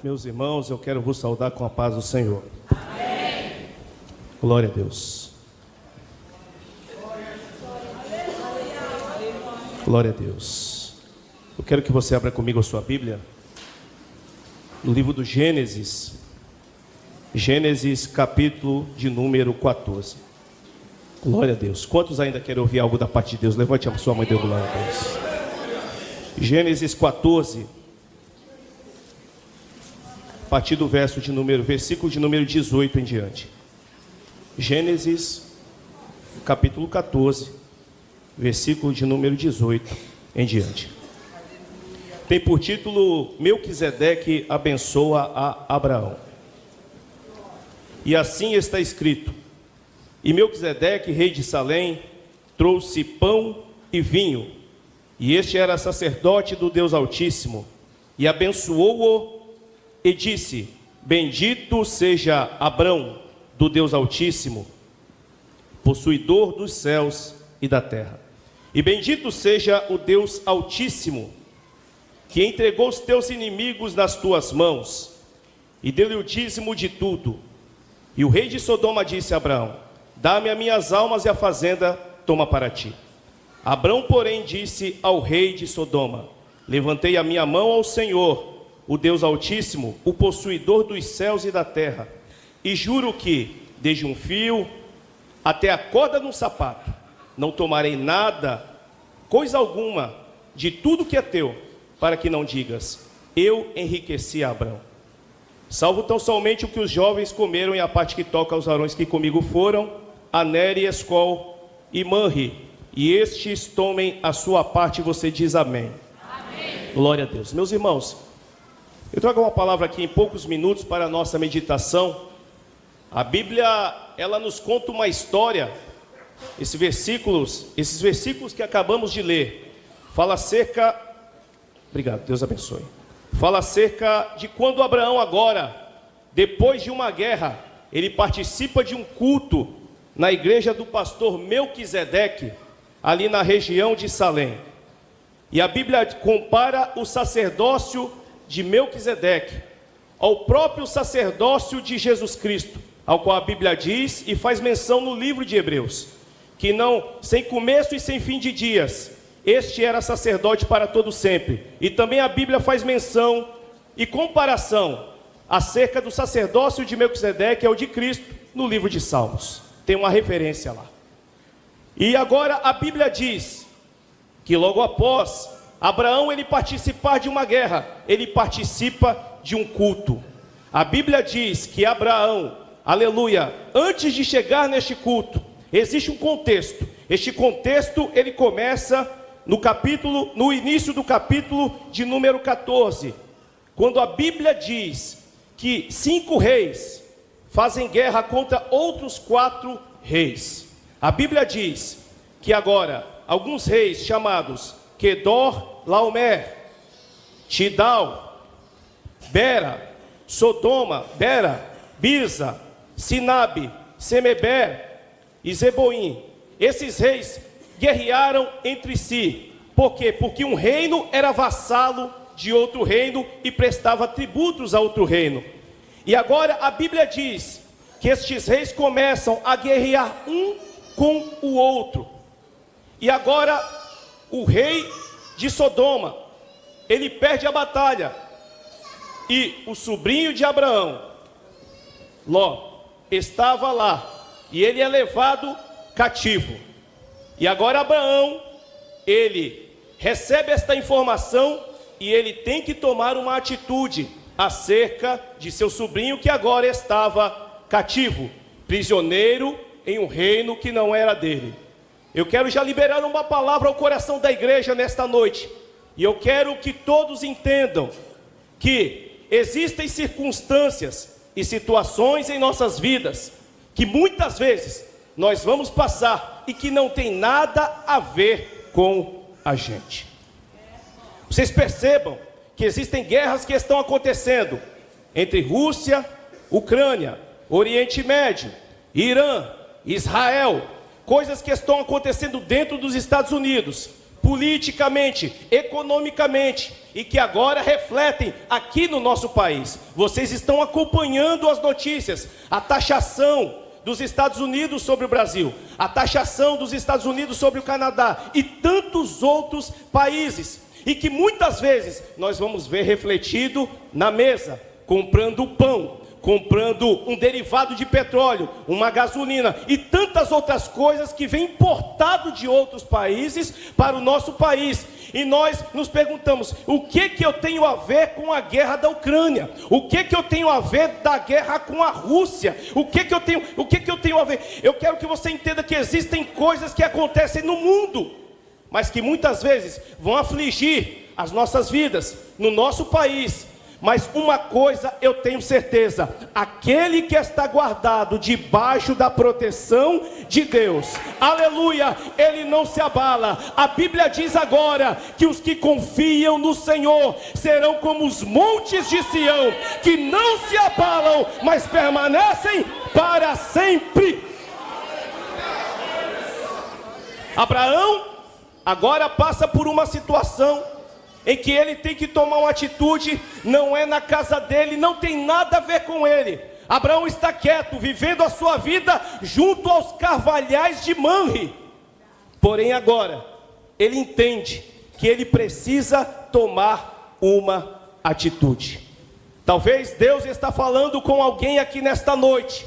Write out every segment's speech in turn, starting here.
Meus irmãos, eu quero vos saudar com a paz do Senhor. Amém. Glória a Deus. Glória a Deus. Eu quero que você abra comigo a sua Bíblia no livro do Gênesis. Gênesis, capítulo de número 14. Glória a Deus. Quantos ainda querem ouvir algo da parte de Deus? Levante a sua mão e dê glória a Deus. Gênesis 14, a partir do versículo de número 18 em diante. Gênesis, capítulo 14, versículo de número 18 em diante. Tem por título: Melquisedeque abençoa a Abraão. E assim está escrito: E Melquisedeque, rei de Salém, trouxe pão e vinho, e este era sacerdote do Deus Altíssimo, e abençoou-o e disse: Bendito seja Abrão do Deus Altíssimo, possuidor dos céus e da terra. E bendito seja o Deus Altíssimo, que entregou os teus inimigos nas tuas mãos, e deu-lhe o dízimo de tudo. E o rei de Sodoma disse a Abraão: Dá-me as minhas almas e a fazenda toma para ti. Abrão, porém, disse ao rei de Sodoma: Levantei a minha mão ao Senhor, o Deus Altíssimo, o possuidor dos céus e da terra, e juro que, desde um fio até a corda no sapato, não tomarei nada, coisa alguma, de tudo que é teu, para que não digas: eu enriqueci a Abrão. Salvo tão somente o que os jovens comeram, e a parte que toca aos varões que comigo foram, Aner e Escol e Manre, e estes tomem a sua parte. Você diz amém. Amém. Glória a Deus. Meus irmãos, eu trago uma palavra aqui em poucos minutos para a nossa meditação. A Bíblia, ela nos conta uma história. Esses versículos que acabamos de ler, fala acerca... Obrigado, Deus abençoe. Fala acerca de quando Abraão agora, depois de uma guerra, ele participa de um culto na igreja do pastor Melquisedeque, ali na região de Salém. E a Bíblia compara o sacerdócio de Melquisedeque ao próprio sacerdócio de Jesus Cristo, ao qual a Bíblia diz e faz menção no livro de Hebreus, que não, sem começo e sem fim de dias, este era sacerdote para todo sempre. E também a Bíblia faz menção e comparação acerca do sacerdócio de Melquisedeque ao de Cristo no livro de Salmos. Tem uma referência lá. E agora a Bíblia diz que logo após Abraão ele participar de uma guerra, ele participa de um culto. A Bíblia diz que Abraão, aleluia, antes de chegar neste culto, existe um contexto. Este contexto ele começa no início do capítulo de número 14, quando a Bíblia diz que 5 reis fazem guerra contra outros 4 reis. A Bíblia diz que agora alguns reis chamados Kedor, Laomer, Tidal, Bera, Sodoma, Birza, Sinabe, Semeber e Zeboim, esses reis guerrearam entre si. Por quê? Porque um reino era vassalo de outro reino e prestava tributos a outro reino. E agora a Bíblia diz que estes reis começam a guerrear um com o outro. E agora o rei de Sodoma, ele perde a batalha, e o sobrinho de Abraão, Ló, estava lá, e ele é levado cativo. E agora Abraão, ele recebe esta informação e ele tem que tomar uma atitude acerca de seu sobrinho que agora estava cativo, prisioneiro em um reino que não era dele. Eu quero já liberar uma palavra ao coração da igreja nesta noite, e eu quero que todos entendam que existem circunstâncias e situações em nossas vidas que muitas vezes nós vamos passar e que não tem nada a ver com a gente. Vocês percebam que existem guerras que estão acontecendo entre Rússia, Ucrânia, Oriente Médio, Irã, Israel, coisas que estão acontecendo dentro dos Estados Unidos, politicamente, economicamente, e que agora refletem aqui no nosso país. Vocês estão acompanhando as notícias, a taxação dos Estados Unidos sobre o Brasil, a taxação dos Estados Unidos sobre o Canadá e tantos outros países, e que muitas vezes nós vamos ver refletido na mesa, comprando pão, comprando um derivado de petróleo, uma gasolina e tantas outras coisas que vem importado de outros países para o nosso país. E nós nos perguntamos, o que eu tenho a ver com a guerra da Ucrânia? O que eu tenho a ver da guerra com a Rússia? O que eu tenho a ver? Eu quero que você entenda que existem coisas que acontecem no mundo, mas que muitas vezes vão afligir as nossas vidas, no nosso país. Mas uma coisa eu tenho certeza, aquele que está guardado debaixo da proteção de Deus, aleluia, ele não se abala. A Bíblia diz agora que os que confiam no Senhor serão como os montes de Sião, que não se abalam, mas permanecem para sempre. Abraão agora passa por uma situação em que ele tem que tomar uma atitude, não é na casa dele, não tem nada a ver com ele. Abraão está quieto, vivendo a sua vida junto aos carvalhais de Mamre. Porém agora, ele entende que ele precisa tomar uma atitude. Talvez Deus está falando com alguém aqui nesta noite,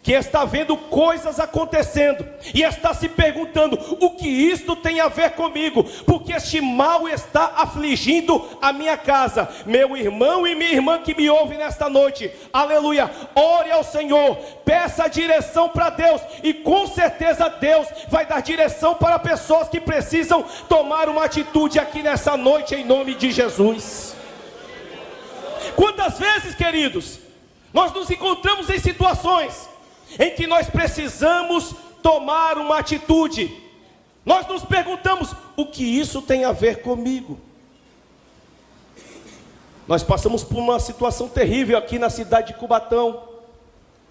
que está vendo coisas acontecendo, e está se perguntando, o que isto tem a ver comigo? Porque este mal está afligindo a minha casa. Meu irmão e minha irmã que me ouvem nesta noite, aleluia, ore ao Senhor, peça direção para Deus, e com certeza Deus vai dar direção para pessoas que precisam tomar uma atitude aqui nessa noite, em nome de Jesus. Quantas vezes, queridos, nós nos encontramos em situações em que nós precisamos tomar uma atitude. Nós nos perguntamos, o que isso tem a ver comigo? Nós passamos por uma situação terrível aqui na cidade de Cubatão.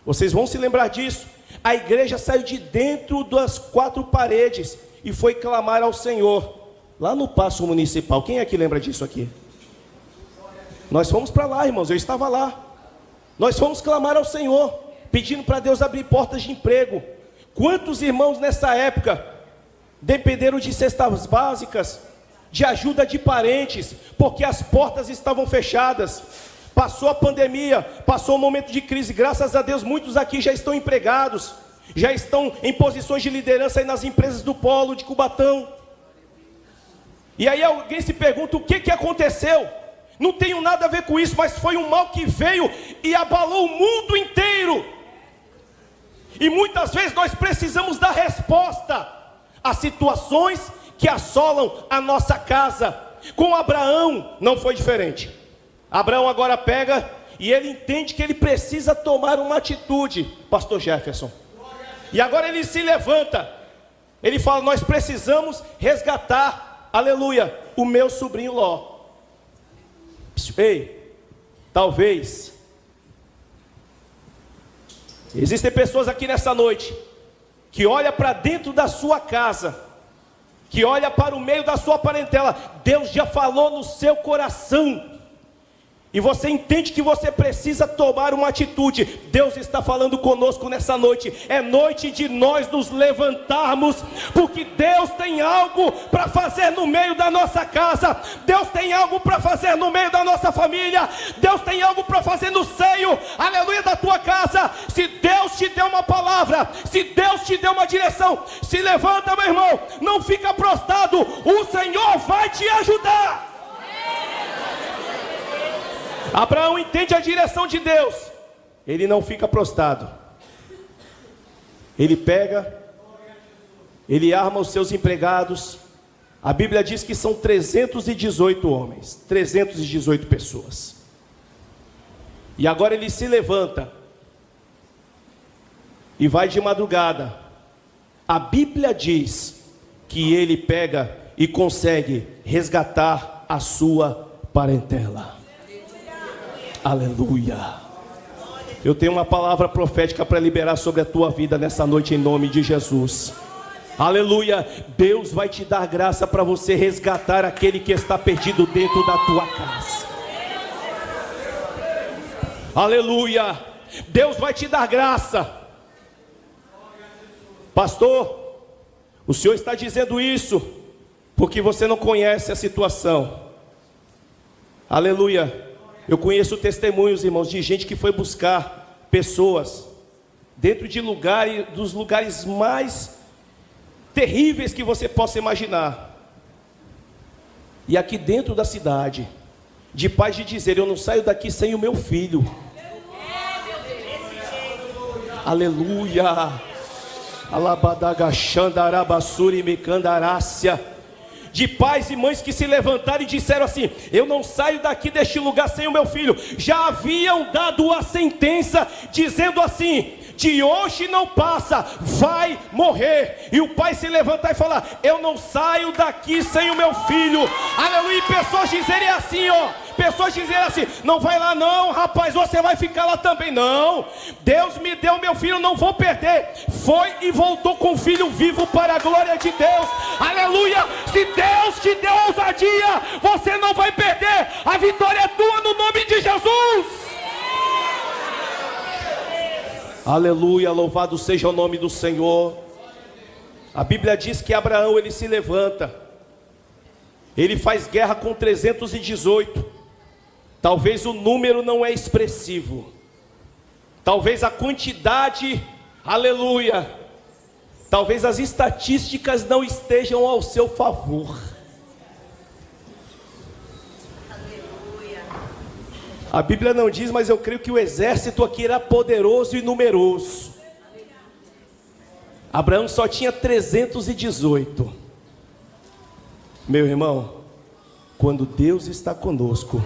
Vocês vão se lembrar disso. A igreja saiu de dentro das 4 paredes e foi clamar ao Senhor, lá no Paço Municipal. Quem é que lembra disso aqui? Nós fomos para lá, irmãos, eu estava lá. Nós fomos clamar ao Senhor, pedindo para Deus abrir portas de emprego. Quantos irmãos nessa época dependeram de cestas básicas, de ajuda de parentes, porque as portas estavam fechadas? Passou a pandemia, passou um momento de crise, graças a Deus muitos aqui já estão empregados, já estão em posições de liderança aí nas empresas do polo de Cubatão. E aí alguém se pergunta, o que aconteceu? Não tenho nada a ver com isso, mas foi um mal que veio e abalou o mundo inteiro. E muitas vezes nós precisamos dar resposta a situações que assolam a nossa casa. Com Abraão não foi diferente. Abraão agora pega e ele entende que ele precisa tomar uma atitude, pastor Jefferson. E agora ele se levanta, ele fala, nós precisamos resgatar, aleluia, o meu sobrinho Ló. Ei, talvez existem pessoas aqui nessa noite que olha para dentro da sua casa, que olha para o meio da sua parentela. Deus já falou no seu coração, e você entende que você precisa tomar uma atitude. Deus está falando conosco nessa noite. É noite de nós nos levantarmos, porque Deus tem algo para fazer no meio da nossa casa. Deus tem algo para fazer no meio da nossa família. Deus tem algo para fazer no seio, aleluia, da tua casa. Se Deus te deu uma palavra, se Deus te deu uma direção, se levanta, meu irmão, não fica prostrado, o Senhor vai te ajudar. Abraão entende a direção de Deus, ele não fica prostrado, ele pega, ele arma os seus empregados. A Bíblia diz que são 318 homens, 318 pessoas. E agora ele se levanta e vai de madrugada. A Bíblia diz que ele pega e consegue resgatar a sua parentela. Aleluia. Eu tenho uma palavra profética para liberar sobre a tua vida nessa noite, em nome de Jesus. Aleluia. Deus vai te dar graça para você resgatar aquele que está perdido dentro da tua casa. Aleluia. Deus vai te dar graça. Pastor, o senhor está dizendo isso porque você não conhece a situação. Aleluia. Eu conheço testemunhos, irmãos, de gente que foi buscar pessoas dentro de lugares, dos lugares mais terríveis que você possa imaginar. E aqui dentro da cidade, de paz de dizer: eu não saio daqui sem o meu filho. Aleluia. Alabadagashandarabassuri mecandarácia. De pais e mães que se levantaram e disseram assim: eu não saio daqui deste lugar sem o meu filho. Já haviam dado a sentença dizendo assim: de hoje não passa, vai morrer. E o pai se levantar e falar: eu não saio daqui sem o meu filho. Aleluia. E pessoas dizerem assim, pessoas dizerem assim: não vai lá não, rapaz, você vai ficar lá também. Não, Deus me deu meu filho, não vou perder. Foi e voltou com o filho vivo para a glória de Deus. Aleluia. Se Deus te deu ousadia, você não vai perder. A vitória é tua no nome de Jesus. Aleluia, louvado seja o nome do Senhor. A Bíblia diz que Abraão, ele se levanta, ele faz guerra com 318. Talvez o número não é expressivo, talvez a quantidade, aleluia, talvez as estatísticas não estejam ao seu favor. A Bíblia não diz, mas eu creio que o exército aqui era poderoso e numeroso. Abraão só tinha 318. Meu irmão, quando Deus está conosco,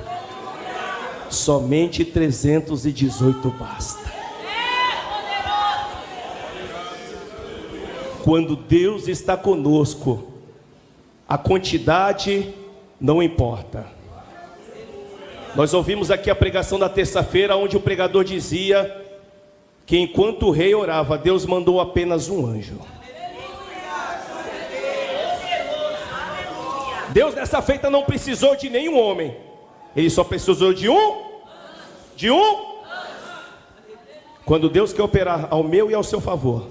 somente 318 basta. Quando Deus está conosco, a quantidade não importa. Nós ouvimos aqui a pregação da terça-feira, onde o pregador dizia que enquanto o rei orava, Deus mandou apenas um anjo. Deus nessa feita não precisou de nenhum homem, Ele só precisou de um. Quando Deus quer operar ao meu e ao seu favor,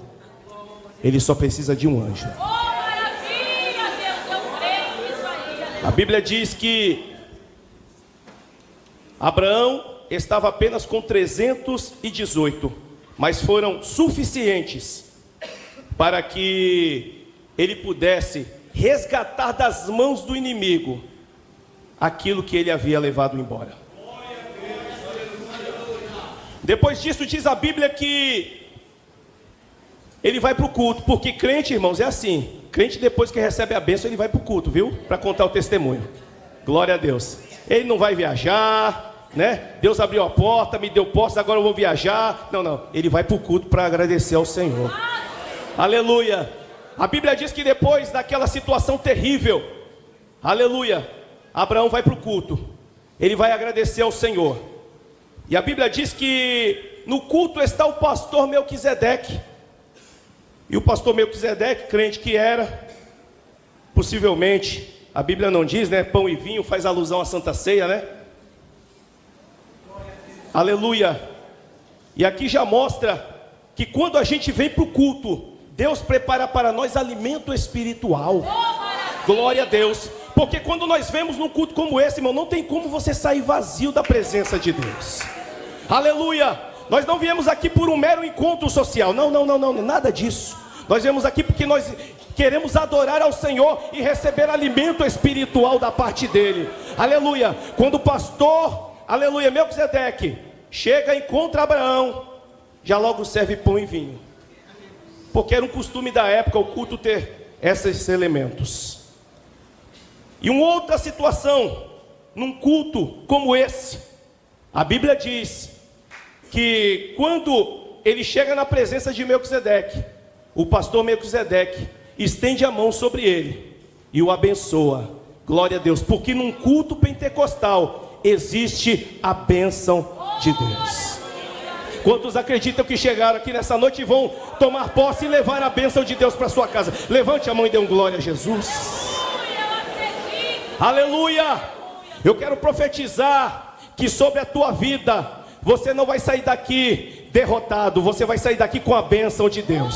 Ele só precisa de um anjo. A Bíblia diz que Abraão estava apenas com 318, mas foram suficientes para que ele pudesse resgatar das mãos do inimigo aquilo que ele havia levado embora. Depois disso, diz a Bíblia que ele vai para o culto, porque crente, irmãos, é assim: crente, depois que recebe a bênção, ele vai para o culto, viu? Para contar o testemunho. Glória a Deus. Ele não vai viajar, né? Deus abriu a porta, me deu posse, agora eu vou viajar. Não, ele vai para o culto para agradecer ao Senhor. Aleluia. A Bíblia diz que depois daquela situação terrível, aleluia, Abraão vai para o culto, ele vai agradecer ao Senhor. E a Bíblia diz que no culto está o pastor Melquisedeque. E o pastor Melquisedeque, crente que era, possivelmente, a Bíblia não diz, né? Pão e vinho faz alusão à Santa Ceia, né? Aleluia. E aqui já mostra que quando a gente vem para o culto, Deus prepara para nós alimento espiritual. Glória a Deus. Porque quando nós vemos num culto como esse, irmão, não tem como você sair vazio da presença de Deus. Aleluia. Nós não viemos aqui por um mero encontro social. Não, nada disso. Nós viemos aqui porque nós queremos adorar ao Senhor e receber alimento espiritual da parte dele. Aleluia. Quando o pastor, aleluia, Melquisedeque chega e encontra Abraão, já logo serve pão e vinho, porque era um costume da época o culto ter esses elementos. E uma outra situação, num culto como esse, a Bíblia diz que quando ele chega na presença de Melquisedeque, o pastor Melquisedeque estende a mão sobre ele e o abençoa. Glória a Deus, porque num culto pentecostal existe a bênção de Deus. Quantos acreditam que chegaram aqui nessa noite e vão tomar posse e levar a bênção de Deus para sua casa. Levante a mão e dê um glória a Jesus. Aleluia! Eu quero profetizar que sobre a tua vida, você não vai sair daqui derrotado, você vai sair daqui com a bênção de Deus.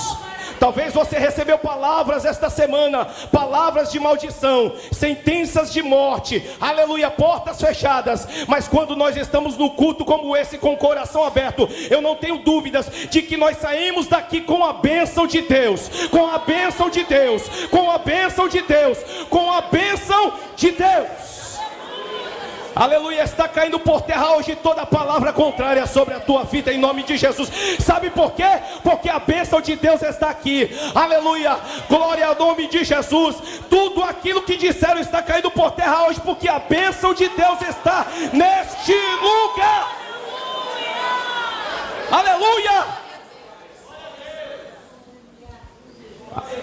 Talvez você recebeu palavras esta semana, palavras de maldição, sentenças de morte, aleluia, portas fechadas. Mas quando nós estamos no culto como esse, com o coração aberto, eu não tenho dúvidas de que nós saímos daqui com a bênção de Deus, com a bênção de Deus, com a bênção de Deus, com a bênção de Deus. Aleluia, está caindo por terra hoje toda palavra contrária sobre a tua vida, em nome de Jesus. Sabe por quê? Porque a bênção de Deus está aqui. Aleluia, glória ao nome de Jesus. Tudo aquilo que disseram está caindo por terra hoje, porque a bênção de Deus está neste lugar. Aleluia.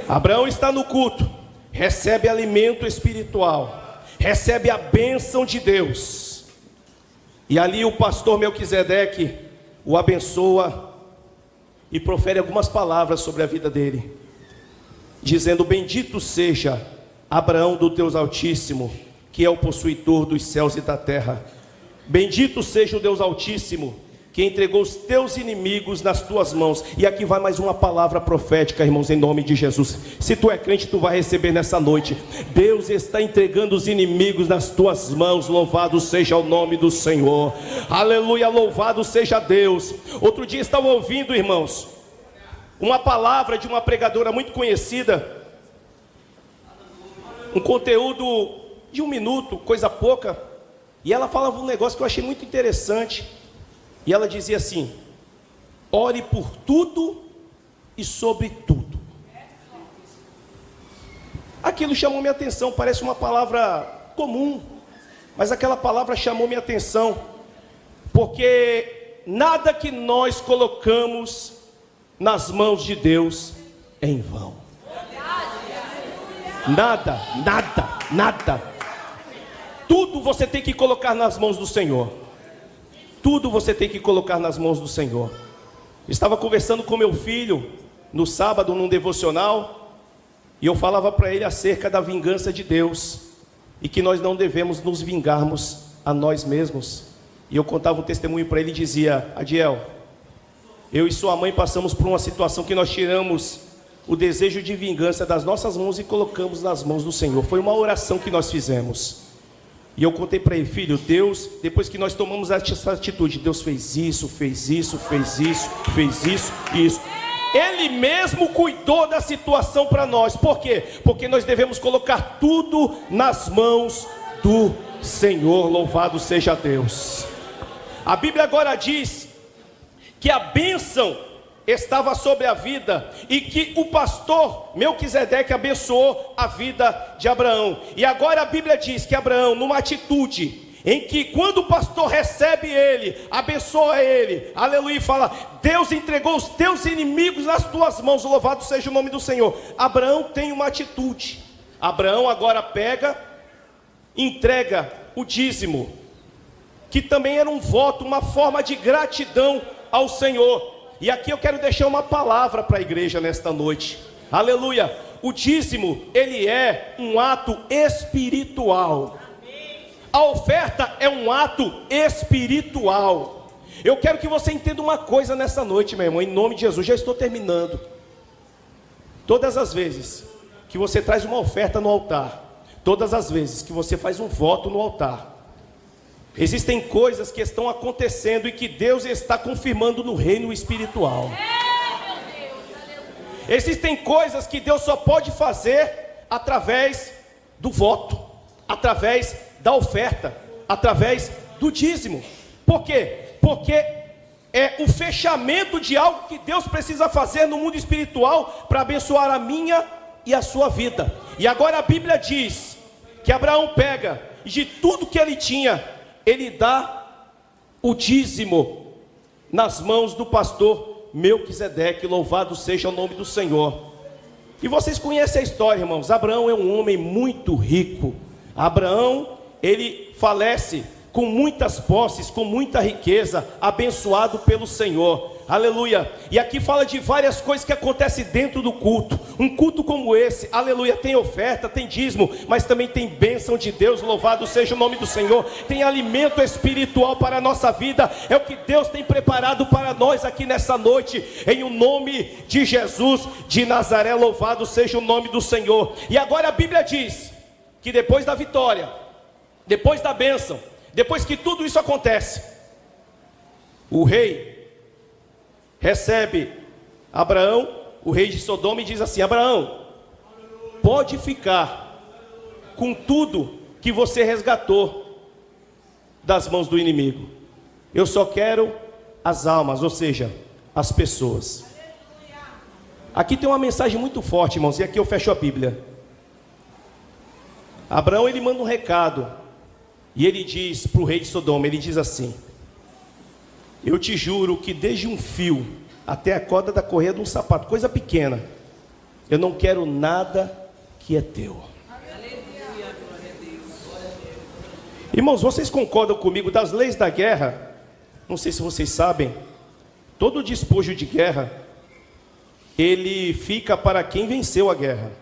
Abraão está no culto, recebe alimento espiritual, recebe a bênção de Deus. E ali o pastor Melquisedeque o abençoa e profere algumas palavras sobre a vida dele, dizendo: bendito seja Abraão do Deus Altíssimo, que é o possuidor dos céus e da terra. Bendito seja o Deus Altíssimo, que entregou os teus inimigos nas tuas mãos. E aqui vai mais uma palavra profética, irmãos, em nome de Jesus. Se tu é crente, tu vai receber nessa noite. Deus está entregando os inimigos nas tuas mãos. Louvado seja o nome do Senhor. Aleluia, louvado seja Deus. Outro dia estava ouvindo, irmãos, uma palavra de uma pregadora muito conhecida, um conteúdo de 1 minuto, coisa pouca. E ela falava um negócio que eu achei muito interessante. E ela dizia assim: ore por tudo e sobre tudo. Aquilo chamou minha atenção, parece uma palavra comum, mas aquela palavra chamou minha atenção, porque nada que nós colocamos nas mãos de Deus é em vão. Nada, nada, nada. Tudo você tem que colocar nas mãos do Senhor. Tudo você tem que colocar nas mãos do Senhor. Estava conversando com meu filho no sábado, num devocional, e eu falava para ele acerca da vingança de Deus, e que nós não devemos nos vingarmos a nós mesmos. E eu contava um testemunho para ele e dizia: Adiel, eu e sua mãe passamos por uma situação que nós tiramos o desejo de vingança das nossas mãos e colocamos nas mãos do Senhor. Foi uma oração que nós fizemos. E eu contei para ele: filho, Deus, depois que nós tomamos essa atitude, Deus fez isso, fez isso, fez isso, fez isso e isso. Ele mesmo cuidou da situação para nós. Por quê? Porque nós devemos colocar tudo nas mãos do Senhor. Louvado seja Deus. A Bíblia agora diz que a bênção estava sobre a vida, e que o pastor Melquisedeque abençoou a vida de Abraão. E agora a Bíblia diz que Abraão, numa atitude em que quando o pastor recebe ele, abençoa ele, aleluia, e fala: Deus entregou os teus inimigos nas tuas mãos, louvado seja o nome do Senhor. Abraão tem uma atitude. Abraão agora pega, entrega o dízimo, que também era um voto, uma forma de gratidão ao Senhor. E aqui eu quero deixar uma palavra para a igreja nesta noite. Aleluia. O dízimo, ele é um ato espiritual. A oferta é um ato espiritual. Eu quero que você entenda uma coisa nessa noite, meu irmão, em nome de Jesus. Já estou terminando. Todas as vezes que você traz uma oferta no altar, todas as vezes que você faz um voto no altar, existem coisas que estão acontecendo e que Deus está confirmando no reino espiritual. Existem coisas que Deus só pode fazer através do voto, através da oferta, através do dízimo. Por quê? Porque é o fechamento de algo que Deus precisa fazer no mundo espiritual para abençoar a minha e a sua vida. E agora a Bíblia diz que Abraão pega e de tudo que ele tinha, ele dá o dízimo nas mãos do pastor Melquisedeque. Louvado seja o nome do Senhor. E vocês conhecem a história, irmãos. Abraão é um homem muito rico. Abraão, ele falece com muitas posses, com muita riqueza, abençoado pelo Senhor. Aleluia. E aqui fala de várias coisas que acontecem dentro do culto. Um culto como esse, aleluia, tem oferta, tem dízimo, mas também tem bênção de Deus, louvado seja o nome do Senhor. Tem alimento espiritual para a nossa vida. É o que Deus tem preparado para nós aqui nessa noite, em o nome de Jesus de Nazaré, louvado seja o nome do Senhor. E agora a Bíblia diz que depois da vitória, depois da bênção, depois que tudo isso acontece, o rei recebe Abraão, o rei de Sodoma, e diz assim: Abraão, pode ficar com tudo que você resgatou das mãos do inimigo. Eu só quero as almas, ou seja, as pessoas. Aqui tem uma mensagem muito forte, irmãos, e aqui eu fecho a Bíblia. Abraão, ele manda um recado, e ele diz para o rei de Sodoma, ele diz assim: eu te juro que desde um fio até a corda da correia de um sapato, coisa pequena, eu não quero nada que é teu. Irmãos, vocês concordam comigo das leis da guerra? Não sei se vocês sabem, todo despojo de guerra, ele fica para quem venceu a guerra.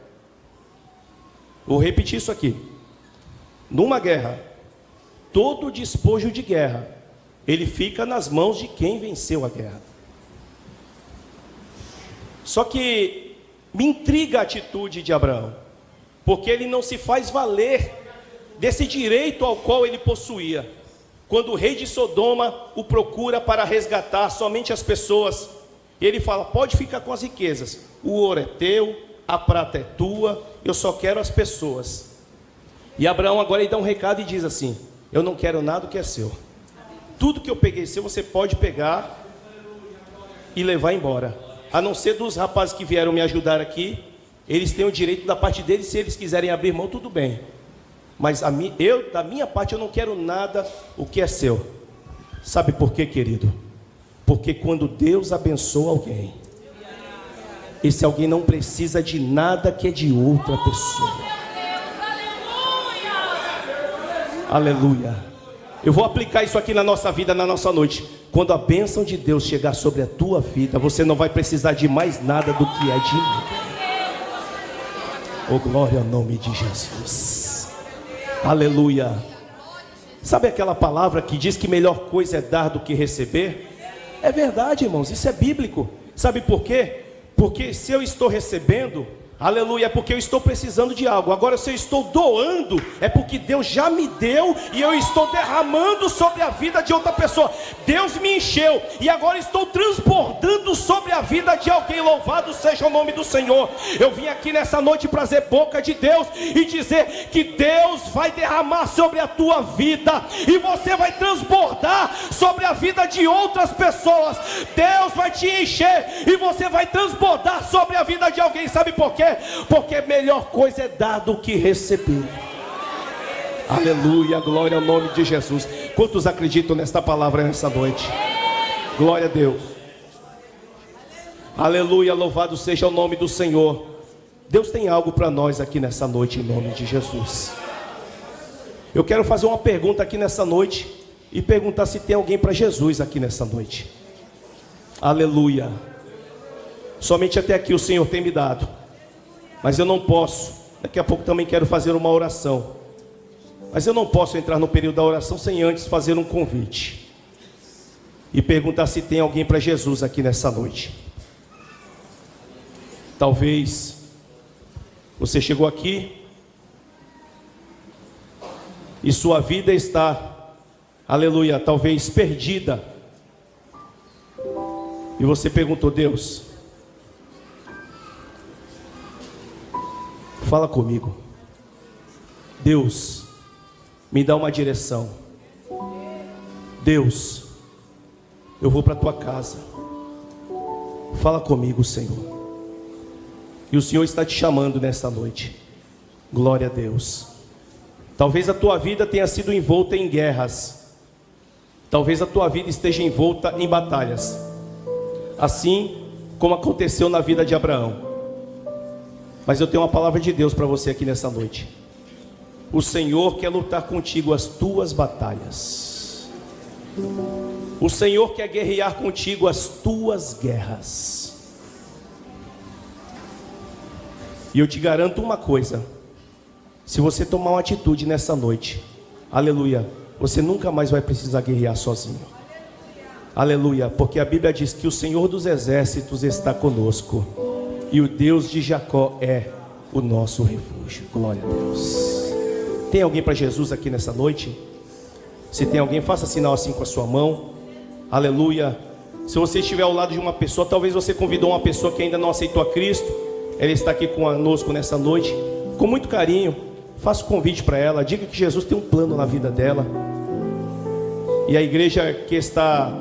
Vou repetir isso aqui. Numa guerra, todo despojo de guerra, ele fica nas mãos de quem venceu a guerra. Só que me intriga a atitude de Abraão, porque ele não se faz valer desse direito ao qual ele possuía. Quando o rei de Sodoma o procura para resgatar somente as pessoas, ele fala: pode ficar com as riquezas, o ouro é teu, a prata é tua, eu só quero as pessoas. E Abraão agora ele dá um recado e diz assim: eu não quero nada que é seu. Tudo que eu peguei seu, você pode pegar e levar embora. A não ser dos rapazes que vieram me ajudar aqui, eles têm o direito da parte deles, se eles quiserem abrir mão, tudo bem. Mas da minha parte, eu não quero nada o que é seu. Sabe por quê, querido? Porque quando Deus abençoa alguém, esse alguém não precisa de nada que é de outra pessoa. Aleluia. Eu vou aplicar isso aqui na nossa vida, na nossa noite. Quando a bênção de Deus chegar sobre a tua vida, você não vai precisar de mais nada do que é de mim. Oh, glória ao nome de Jesus. Aleluia. Sabe aquela palavra que diz que melhor coisa é dar do que receber? É verdade, irmãos, isso é bíblico. Sabe por quê? Porque se eu estou recebendo, aleluia, é porque eu estou precisando de algo. Agora, se eu estou doando, é porque Deus já me deu e eu estou derramando sobre a vida de outra pessoa. Deus me encheu e agora estou transbordando sobre a vida de alguém. Louvado seja o nome do Senhor. Eu vim aqui nessa noite trazer boca de Deus e dizer que Deus vai derramar sobre a tua vida e você vai transbordar sobre a vida de outras pessoas. Deus vai te encher e você vai transbordar sobre a vida de alguém. Sabe por quê? Porque a melhor coisa é dar do que receber. Aleluia, glória ao nome de Jesus. Quantos acreditam nesta palavra nessa noite? Glória a Deus. Aleluia, louvado seja o nome do Senhor. Deus tem algo para nós aqui nessa noite, em nome de Jesus. Eu quero fazer uma pergunta aqui nessa noite e perguntar se tem alguém para Jesus aqui nessa noite. Aleluia. Somente até aqui o Senhor tem me dado, mas eu não posso. Daqui a pouco também quero fazer uma oração, mas eu não posso entrar no período da oração sem antes fazer um convite e perguntar se tem alguém para Jesus aqui nessa noite. Talvez você chegou aqui e sua vida está, aleluia, talvez perdida, e você perguntou: Deus, fala comigo. Deus, me dá uma direção. Deus, eu vou para a tua casa. Fala comigo, Senhor. E o Senhor está te chamando nesta noite. Glória a Deus. Talvez a tua vida tenha sido envolta em guerras. Talvez a tua vida esteja envolta em batalhas, assim como aconteceu na vida de Abraão. Mas eu tenho uma palavra de Deus para você aqui nessa noite. O Senhor quer lutar contigo as tuas batalhas. O Senhor quer guerrear contigo as tuas guerras. E eu te garanto uma coisa: se você tomar uma atitude nessa noite, aleluia, você nunca mais vai precisar guerrear sozinho. Aleluia, porque a Bíblia diz que o Senhor dos exércitos está conosco, e o Deus de Jacó é o nosso refúgio. Glória a Deus. Tem alguém para Jesus aqui nessa noite? Se tem alguém, faça sinal assim com a sua mão. Aleluia. Se você estiver ao lado de uma pessoa, talvez você convidou uma pessoa que ainda não aceitou a Cristo, ela está aqui conosco nessa noite. Com muito carinho, faça o convite para ela. Diga que Jesus tem um plano na vida dela. E a igreja que está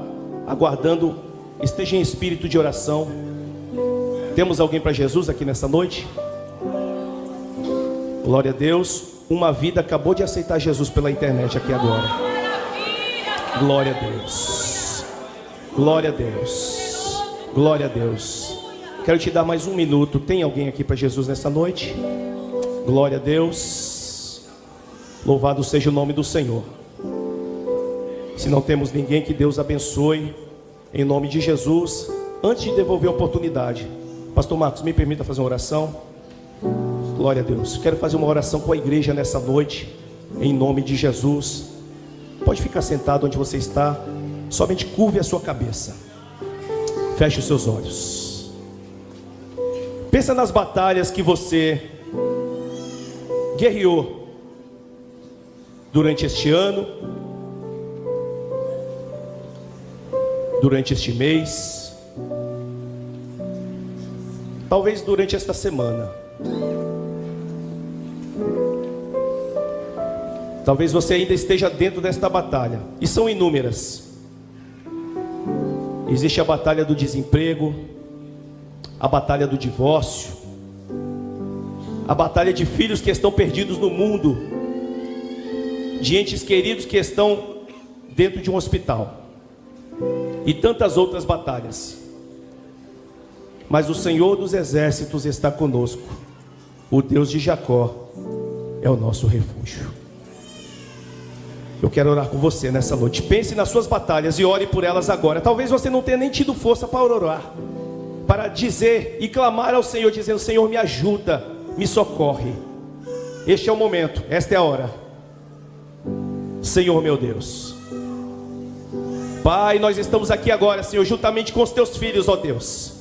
aguardando, esteja em espírito de oração. Temos alguém para Jesus aqui nessa noite? Glória a Deus. Uma vida acabou de aceitar Jesus pela internet aqui agora. Glória a Deus. Glória a Deus. Glória a Deus. Quero te dar mais um minuto. Tem alguém aqui para Jesus nessa noite? Glória a Deus. Louvado seja o nome do Senhor. Se não temos ninguém, que Deus abençoe em nome de Jesus. Antes de devolver a oportunidade, Pastor Marcos, me permita fazer uma oração. Glória a Deus. Quero fazer uma oração com a igreja nessa noite, em nome de Jesus. Pode ficar sentado onde você está. Somente curve a sua cabeça. Feche os seus olhos. Pensa nas batalhas que você guerreou durante este ano, durante este mês, talvez durante esta semana. Talvez você ainda esteja dentro desta batalha, e são inúmeras. Existe a batalha do desemprego, a batalha do divórcio, a batalha de filhos que estão perdidos no mundo, de entes queridos que estão dentro de um hospital, e tantas outras batalhas. Mas o Senhor dos exércitos está conosco. O Deus de Jacó é o nosso refúgio. Eu quero orar com você nessa noite. Pense nas suas batalhas e ore por elas agora. Talvez você não tenha nem tido força para orar, para dizer e clamar ao Senhor, dizendo: Senhor, me ajuda, me socorre. Este é o momento, esta é a hora. Senhor meu Deus, Pai, nós estamos aqui agora, Senhor, juntamente com os teus filhos, ó Deus.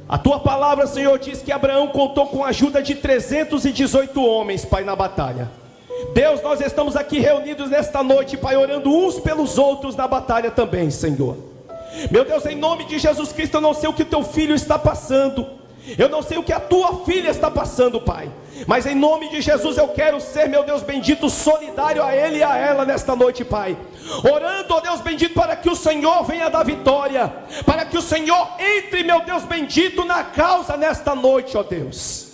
A tua palavra, Senhor, diz que Abraão contou com a ajuda de 318 homens, Pai, na batalha. Deus, nós estamos aqui reunidos nesta noite, Pai, orando uns pelos outros na batalha também, Senhor. Meu Deus, em nome de Jesus Cristo, eu não sei o que o teu filho está passando, eu não sei o que a tua filha está passando, Pai, mas em nome de Jesus eu quero ser, meu Deus bendito, solidário a ele e a ela nesta noite, Pai, orando, ó Deus bendito, para que o Senhor venha dar vitória, para que o Senhor entre, meu Deus bendito, na causa nesta noite, ó Deus.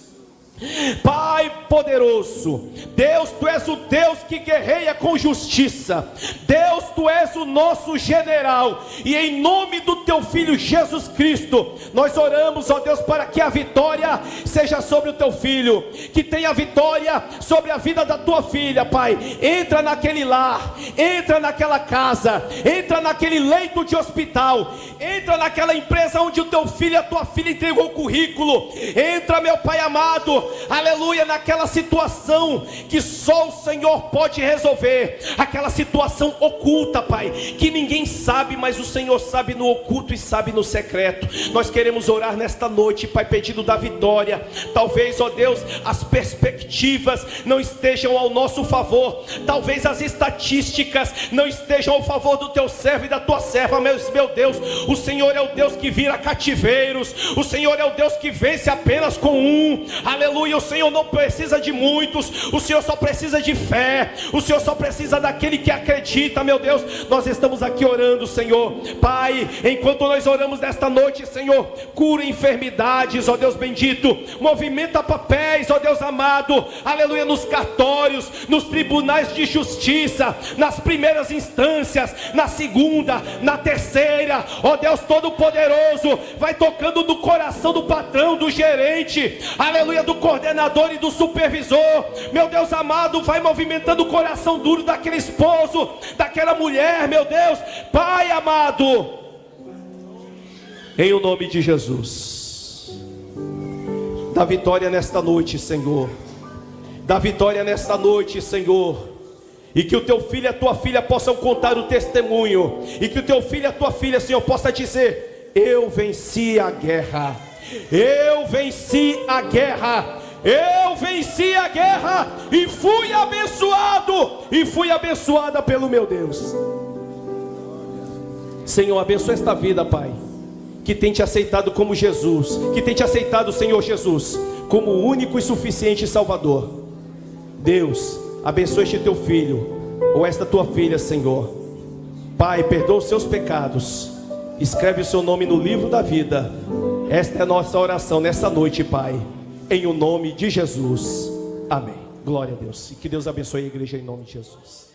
Pai poderoso, Deus, Tu és o Deus que guerreia com justiça. Deus, Tu és o nosso general. E em nome do Teu Filho Jesus Cristo, nós oramos, ó Deus, para que a vitória seja sobre o Teu Filho, que tenha vitória sobre a vida da Tua filha, Pai. Entra naquele lar, entra naquela casa, entra naquele leito de hospital, entra naquela empresa onde o Teu filho e a Tua filha entregou o currículo. Entra, meu Pai amado, aleluia, naquela situação que só o Senhor pode resolver, aquela situação oculta, Pai, que ninguém sabe, mas o Senhor sabe no oculto e sabe no secreto. Nós queremos orar nesta noite, Pai, pedindo da vitória. Talvez, ó Deus, as perspectivas não estejam ao nosso favor, talvez as estatísticas não estejam ao favor do Teu servo e da Tua serva, mas, meu Deus, o Senhor é o Deus que vira cativeiros, o Senhor é o Deus que vence apenas com um, aleluia. O Senhor não precisa de muitos, o Senhor só precisa de fé, o Senhor só precisa daquele que acredita, meu Deus. Nós estamos aqui orando, Senhor, Pai, enquanto nós oramos nesta noite, Senhor, cura enfermidades, ó Deus bendito, movimenta papéis, ó Deus amado, aleluia, nos cartórios, nos tribunais de justiça, nas primeiras instâncias, na segunda, na terceira, glória. Ó Deus Todo-Poderoso, vai tocando no coração do patrão, do gerente, aleluia, do coordenador e do supervisor. Meu Deus amado, vai movimentando o coração duro daquele esposo, daquela mulher, meu Deus, Pai amado, em o nome de Jesus. Dá vitória nesta noite, Senhor. Dá vitória nesta noite, Senhor. E que o teu filho e a tua filha possam contar o testemunho. E que o teu filho e a tua filha, Senhor, possa dizer: eu venci a guerra. Eu venci a guerra. Eu venci a guerra. E fui abençoado. E fui abençoada pelo meu Deus. Senhor, abençoa esta vida, Pai, que tem te aceitado como Jesus, que tem te aceitado, Senhor Jesus, como o único e suficiente Salvador. Deus, abençoa este teu filho, ou esta tua filha, Senhor. Pai, perdoa os seus pecados, escreve o seu nome no livro da vida. Esta é a nossa oração nessa noite, Pai, em o nome de Jesus, amém. Glória a Deus, e que Deus abençoe a igreja em nome de Jesus.